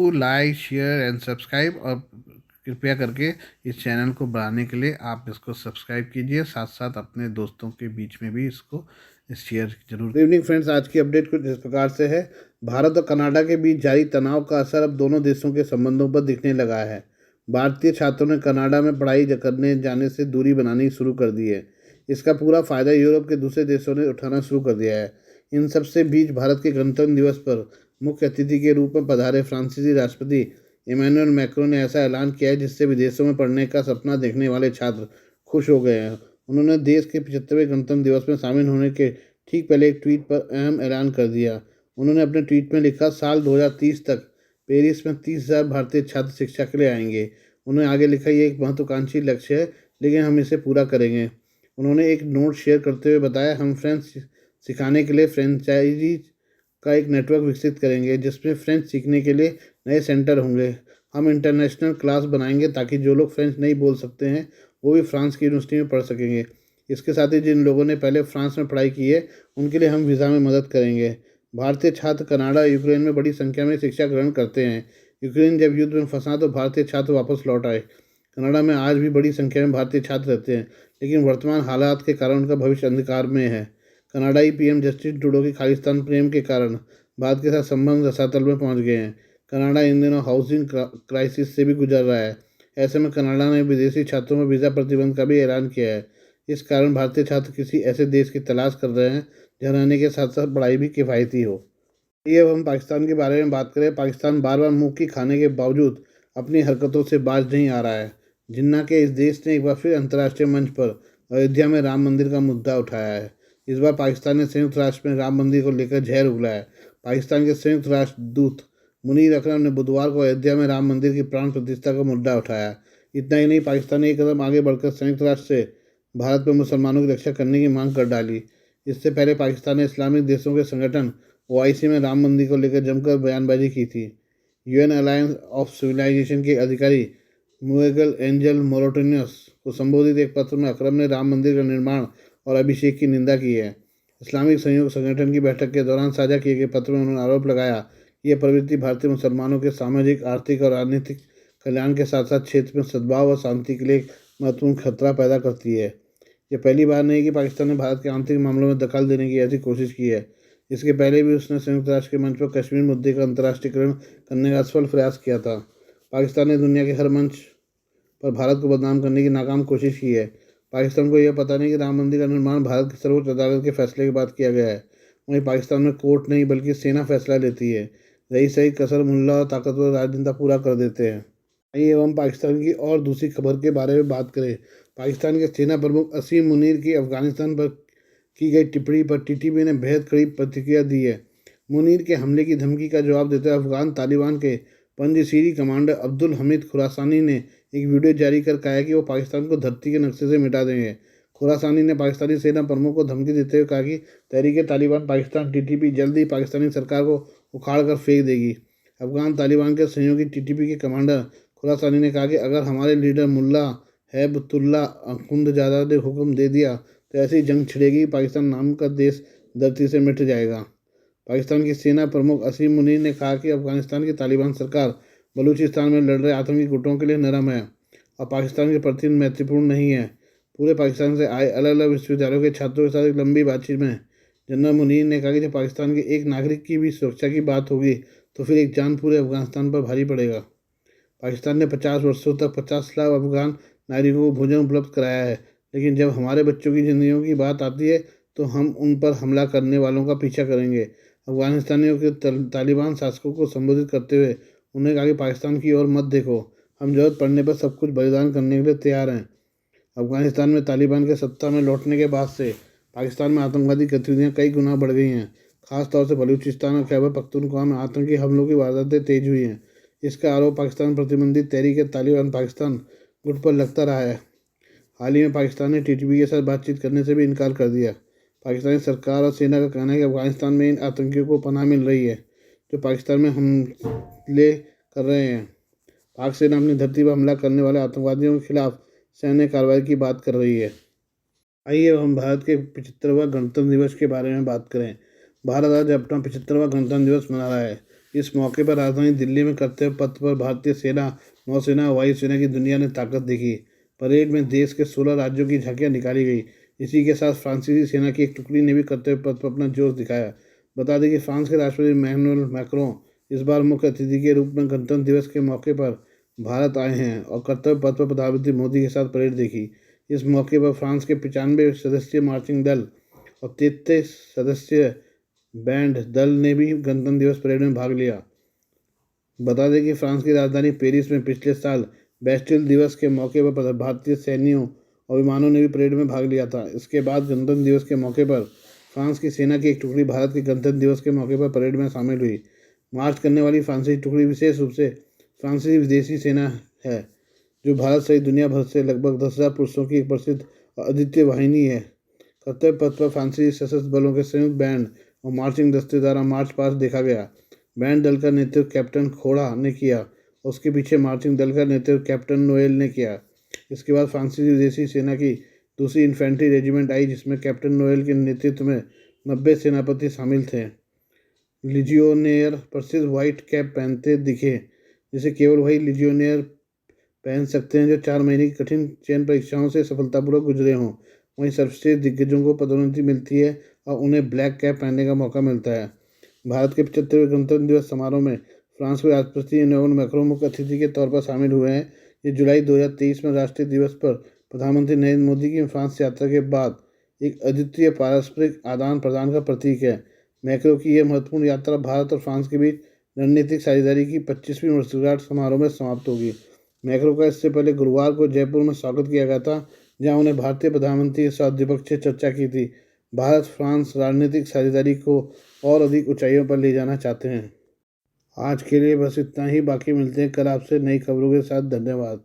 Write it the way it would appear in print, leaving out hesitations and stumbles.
Do like share and subscribe, और कृपया करके इस चैनल को बढ़ाने के लिए आप इसको सब्सक्राइब कीजिए, साथ साथ अपने दोस्तों के बीच में भी इसको शेयर जरूर। गुड इवनिंग फ्रेंड्स, आज की अपडेट कुछ इस प्रकार से है। भारत और कनाडा के बीच जारी तनाव का असर अब दोनों देशों के संबंधों पर दिखने लगा है। भारतीय छात्रों ने कनाडा में पढ़ाई करने जाने से दूरी बनानी शुरू कर दी है। इसका पूरा फायदा यूरोप के दूसरे देशों ने उठाना शुरू कर दिया है। इन सबसे बीच भारत के गणतंत्र दिवस पर मुख्य अतिथि के रूप में पधारे फ्रांसीसी राष्ट्रपति इमैनुअल मैक्रों ने ऐसा ऐलान किया है जिससे विदेशों में पढ़ने का सपना देखने वाले छात्र खुश हो गए हैं। उन्होंने देश के 75वें गणतंत्र दिवस में शामिल होने के ठीक पहले एक ट्वीट पर अहम ऐलान कर दिया। उन्होंने अपने ट्वीट में लिखा, साल 2030 तक पेरिस में 30,000 भारतीय छात्र शिक्षा के लिए आएंगे। उन्होंने आगे लिखा, ये एक महत्वाकांक्षी लक्ष्य है लेकिन हम इसे पूरा करेंगे। उन्होंने एक नोट शेयर करते हुए बताया, हम फ्रेंच सिखाने के लिए फ्रेंचाइजी का एक नेटवर्क विकसित करेंगे जिसमें फ्रेंच सीखने के लिए नए सेंटर होंगे। हम इंटरनेशनल क्लास बनाएंगे ताकि जो लोग फ्रेंच नहीं बोल सकते हैं वो भी फ्रांस की यूनिवर्सिटी में पढ़ सकेंगे। इसके साथ ही जिन लोगों ने पहले फ्रांस में पढ़ाई की है उनके लिए हम वीज़ा में मदद करेंगे। भारतीय छात्र कनाडा यूक्रेन में बड़ी संख्या में शिक्षा ग्रहण करते हैं। यूक्रेन जब युद्ध में फंसा तो भारतीय छात्र वापस लौट आए। कनाडा में आज भी बड़ी संख्या में भारतीय छात्र रहते हैं लेकिन वर्तमान हालात के कारण उनका भविष्य अंधकार में है। कनाडाई पीएम जस्टिन ट्रूडो की खालिस्तान प्रेम के कारण भारत के साथ संबंध रसातल में पहुंच गए हैं। कनाडा इन दिनों हाउसिंग क्राइसिस से भी गुजर रहा है। ऐसे में कनाडा ने विदेशी छात्रों में वीज़ा प्रतिबंध का भी ऐलान किया है। इस कारण भारतीय छात्र किसी ऐसे देश की तलाश कर रहे हैं जहाँ रहने के साथ साथ पढ़ाई भी किफ़ायती हो। ये अब हम पाकिस्तान के बारे में बात करें। पाकिस्तान बार बार मुँह की खाने के बावजूद अपनी हरकतों से बाज नहीं आ रहा है। जिन्ना के इस देश ने एक बार फिर अंतर्राष्ट्रीय मंच पर अयोध्या में राम मंदिर का मुद्दा उठाया है। इस बार पाकिस्तान ने संयुक्त राष्ट्र में राम मंदिर को लेकर जहर उगलाया। पाकिस्तान के संयुक्त राष्ट्र दूत मुनीर अकरम ने बुधवार को अयोध्या में राम मंदिर की प्राण प्रतिष्ठा का मुद्दा उठाया। इतना ही नहीं, पाकिस्तान ने एक कदम आगे बढ़कर संयुक्त राष्ट्र से भारत में मुसलमानों की रक्षा करने की मांग कर डाली। इससे पहले पाकिस्तान ने इस्लामिक देशों के संगठन ओआईसी में राम मंदिर को लेकर जमकर बयानबाजी की थी। यूएन अलायंस ऑफ सिविलाइजेशन के अधिकारी मुएगल एंजल मोरोटेनियस को संबोधित एक पत्र में अकरम ने राम मंदिर का निर्माण और अभिषेक की निंदा की है। इस्लामिक सहयोग संगठन की बैठक के दौरान साझा किए गए पत्र में उन्होंने आरोप लगाया कि यह प्रवृत्ति भारतीय मुसलमानों के सामाजिक, आर्थिक और राजनीतिक कल्याण के साथ साथ क्षेत्र में सद्भाव और शांति के लिए एक महत्वपूर्ण खतरा पैदा करती है। यह पहली बार नहीं कि पाकिस्तान ने भारत के आंतरिक मामलों में दखल देने की ऐसी कोशिश की है। इसके पहले भी उसने संयुक्त राष्ट्र के मंच पर कश्मीर मुद्दे का अंतर्राष्ट्रीयकरण करने का असफल प्रयास किया था। पाकिस्तान ने दुनिया के हर मंच पर भारत को बदनाम करने की नाकाम कोशिश की है। पाकिस्तान को यह पता नहीं कि राम मंदिर का निर्माण भारत की सर्वोच्च अदालत के फैसले के बाद किया गया है। वहीं पाकिस्तान में कोर्ट नहीं बल्कि सेना फैसला लेती है। रही सही कसर मुल्ला और ताकतवर राजनेता पूरा कर देते हैं। आइए हम पाकिस्तान की और दूसरी खबर के बारे में बात करें। पाकिस्तान के सेना प्रमुख असीम मुनीर की अफगानिस्तान पर की गई टिप्पणी पर टीटीपी ने बेहद कड़ी प्रतिक्रिया दी है। मुनीर के हमले की धमकी का जवाब देते हुए अफगान तालिबान के पंजशीरी कमांडर अब्दुल हमीद खुरासानी ने एक वीडियो जारी कर कहा है कि वो पाकिस्तान को धरती के नक्शे से मिटा देंगे। खुरासानी ने पाकिस्तानी सेना प्रमुख को धमकी देते हुए कहा कि तहरीक तालिबान पाकिस्तान टीटीपी जल्द ही पाकिस्तानी सरकार को उखाड़ कर फेंक देगी। अफगान तालिबान के सहयोगी टीटीपी के कमांडर खुरासानी ने कहा कि अगर हमारे लीडर मुल्ला हैबतुल्ला अखुंदजादा ने हुक्म दे दिया तो ऐसी जंग छिड़ेगी, पाकिस्तान नाम का देश धरती से मिट जाएगा। पाकिस्तान की सेना प्रमुख असीम मुनीर ने कहा कि अफगानिस्तान की तालिबान सरकार बलूचिस्तान में लड़ रहे आतंकी गुटों के लिए नरम है और पाकिस्तान के प्रति महत्वपूर्ण नहीं है। पूरे पाकिस्तान से आए अलग अलग विश्वविद्यालयों के छात्रों के साथ एक लंबी बातचीत में जनरल मुनीर ने कहा कि जब पाकिस्तान के एक नागरिक की भी सुरक्षा की बात होगी तो फिर एक जान पूरे अफगानिस्तान पर भारी पड़ेगा। पाकिस्तान ने 50 वर्षों तक 50 लाख अफगान नागरिकों को भोजन उपलब्ध कराया है, लेकिन जब हमारे बच्चों की जिंदगियों की बात आती है तो हम उन पर हमला करने वालों का पीछा करेंगे। अफगानिस्तानियों के तालिबान शासकों को संबोधित करते हुए उन्होंने कहा कि पाकिस्तान की ओर मत देखो, हम जरूरत पड़ने पर सब कुछ बलिदान करने के लिए तैयार हैं। अफगानिस्तान में तालिबान के सत्ता में लौटने के बाद से पाकिस्तान में आतंकवादी गतिविधियां कई गुना बढ़ गई हैं। खासतौर से बलूचिस्तान और खैबर पख्तूनख्वा में आतंकी हमलों की वारदातें तेज हुई हैं। इसका आरोप पाकिस्तान प्रतिबंधित तहरीक तालिबान पाकिस्तान गुट पर लगता रहा है। हाल ही में पाकिस्तान ने टीटीपी के साथ बातचीत करने से भी इनकार कर दिया। पाकिस्तानी सरकार और सेना का कहना है कि अफगानिस्तान में इन आतंकियों को पनाह मिल रही है जो पाकिस्तान में हमले कर रहे हैं। पाक सेना अपनी धरती पर हमला करने वाले आतंकवादियों के खिलाफ सैन्य कार्रवाई की बात कर रही है। आइए अब हम भारत के 75वां गणतंत्र दिवस के बारे में बात करें। भारत आज अपना 75वां गणतंत्र दिवस मना रहा है। इस मौके पर राजधानी दिल्ली में कर्तव्य पथ पर भारतीय सेना, नौसेना, वायुसेना की दुनिया ने ताकत देखी। परेड में देश के 16 राज्यों की झांकियां निकाली गई। इसी के साथ फ्रांसीसी सेना की एक टुकड़ी ने भी कर्तव्य पथ पर अपना जोश दिखाया। बता दें कि फ्रांस के राष्ट्रपति इमैनुअल मैक्रों इस बार मुख्य अतिथि के रूप में गणतंत्र दिवस के मौके पर भारत आए हैं और कर्तव्य पथ पर प्रधानमंत्री मोदी के साथ परेड देखी। इस मौके पर फ्रांस के 95 सदस्यीय मार्चिंग दल और 33 सदस्यीय बैंड दल ने भी गणतंत्र दिवस परेड में भाग लिया। बता दें कि फ्रांस की राजधानी पेरिस में पिछले साल बैस्टिल दिवस के मौके पर भारतीय सैन्यों और विमानों ने भी परेड में भाग लिया था। इसके बाद गणतंत्र दिवस के मौके पर फ्रांस की सेना की एक टुकड़ी भारत के गणतंत्र दिवस के मौके पर परेड में शामिल हुई। मार्च करने वाली फ्रांसीसी टुकड़ी विशेष रूप से फ्रांसीसी विदेशी सेना है, जो भारत सहित दुनिया भर से लगभग 10,000 पुरुषों की एक प्रसिद्ध और अद्वितीय वाहिनी है। कर्तव्य पथ पर फ्रांसीसी सशस्त्र बलों के संयुक्त बैंड और मार्चिंग दस्ते द्वारा मार्च पास्ट देखा गया। बैंड दल का नेतृत्व कैप्टन खोड़ा ने किया। उसके पीछे मार्चिंग दल का नेतृत्व कैप्टन नोएल ने किया। इसके बाद फ्रांसीसी विदेशी सेना की दूसरी इन्फेंट्री रेजिमेंट आई, जिसमें कैप्टन नोएल के नेतृत्व में 90 सेनापति शामिल थे। लिजियोनेयर प्रसिद्ध व्हाइट कैप पहनते दिखे, जिसे केवल वही लिजियोनेयर पहन सकते हैं जो 4 महीने की कठिन चयन परीक्षाओं से सफलतापूर्वक गुजरे हों। वहीं सर्वश्रेष्ठ दिग्गजों को पदोन्नति मिलती है और उन्हें ब्लैक कैप पहनने का मौका मिलता है। भारत के 75वें गणतंत्र दिवस समारोह में फ्रांस के राष्ट्रपति इमैनुअल मैक्रों मुख्य अतिथि के तौर पर शामिल हुए हैं। ये जुलाई 2023 में राष्ट्रीय दिवस पर प्रधानमंत्री नरेंद्र मोदी की फ्रांस यात्रा के बाद एक अद्वितीय पारस्परिक आदान प्रदान का प्रतीक है। मैक्रों की यह महत्वपूर्ण यात्रा भारत और फ्रांस के बीच रणनीतिक साझेदारी की 25वीं वर्षगांठ समारोह में समाप्त होगी। मैक्रों का इससे पहले गुरुवार को जयपुर में स्वागत किया गया था, जहां उन्हें भारतीय प्रधानमंत्री के साथ द्विपक्षीय चर्चा की थी। भारत फ्रांस रणनीतिक साझेदारी को और अधिक ऊंचाइयों पर ले जाना चाहते हैं। आज के लिए बस इतना ही। बाकी मिलते हैं कल आपसे नई खबरों के साथ। धन्यवाद।